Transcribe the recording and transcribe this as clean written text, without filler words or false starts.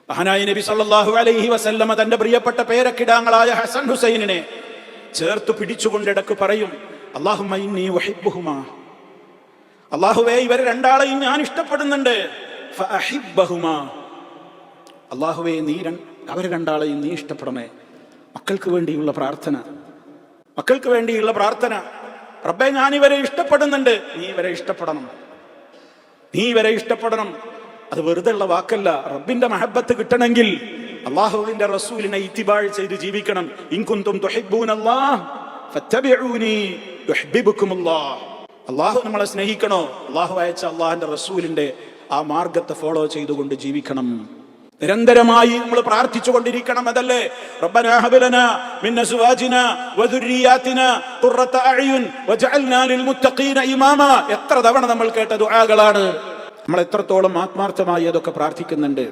മഹാനായ നബി സല്ലല്ലാഹു അലൈഹി വസല്ലമ തന്റെ പ്രിയപ്പെട്ട പേരക്കിടാങ്ങളായ ഹസൻ ഹുസൈനിനെ ചേർത്ത് പിടിച്ചുകൊണ്ടിടക്ക് പറയും, അല്ലാഹുമ്മ ഇന്നി ഉഹിബ്ബുഹുമാ, അല്ലാഹുവേ ഇവരെ രണ്ടാളെയും ഞാൻ ഇഷ്ടപ്പെടുന്നുണ്ട്, ഫഅഹിബ്ബഹുമാ, അല്ലാഹുവേ നീ അവരെ രണ്ടാളെയും നീ ഇഷ്ടപ്പെടണേ. മക്കൾക്ക് വേണ്ടിയുള്ള പ്രാർത്ഥന, മക്കൾക്ക് വേണ്ടിയുള്ള പ്രാർത്ഥന. റബ്ബേ ഞാൻ ഇവരെ ഇഷ്ടപ്പെടുന്നുണ്ട്, നീ ഇവരെ ഇഷ്ടപ്പെടണം, നീ ഇവരെ ഇഷ്ടപ്പെടണം. അത് വെറുതെ ഉള്ള വാക്കല്ല. റബ്ബിന്റെ മഹബത്ത് കിട്ടണമെങ്കിൽ അല്ലാഹുവിന്റെ റസൂലിനെ ഇത്തിബാ ചെയ്ത് ജീവിക്കണം. ഇൻ കുന്തും തുഹിബ്ബൂനല്ലാഹ് ഫത്തബിഊനി യുഹിബ്ബുകുമുല്ലാഹ്. അല്ലാഹു നമ്മളെ സ്നേഹിക്കണോ, അല്ലാഹു അയച്ച അല്ലാഹുവിന്റെ റസൂലിന്റെ ആ മാർഗത്തെ ഫോളോ ചെയ്തുകൊണ്ട് ജീവിക്കണം. നിരന്തരമായി നമ്മൾ പ്രാർത്ഥിച്ചുകൊണ്ടിരിക്കണം. അതല്ലേ റബ്ബനാ ഹബ് ലനാ മിൻ അസ്വാജിനാ വദുർരിയാതിനാ ഖുർറത അഅ്യുൻ വജഅൽനാ ലിൽ മുത്തഖീന ഇമാമാ. എത്ര തവണ നമ്മൾ കേട്ട ദുആകളാണ്. നമ്മൾ എത്രത്തോളം ആത്മാർത്ഥമായി അതൊക്കെ പ്രാർത്ഥിക്കുന്നുണ്ട്.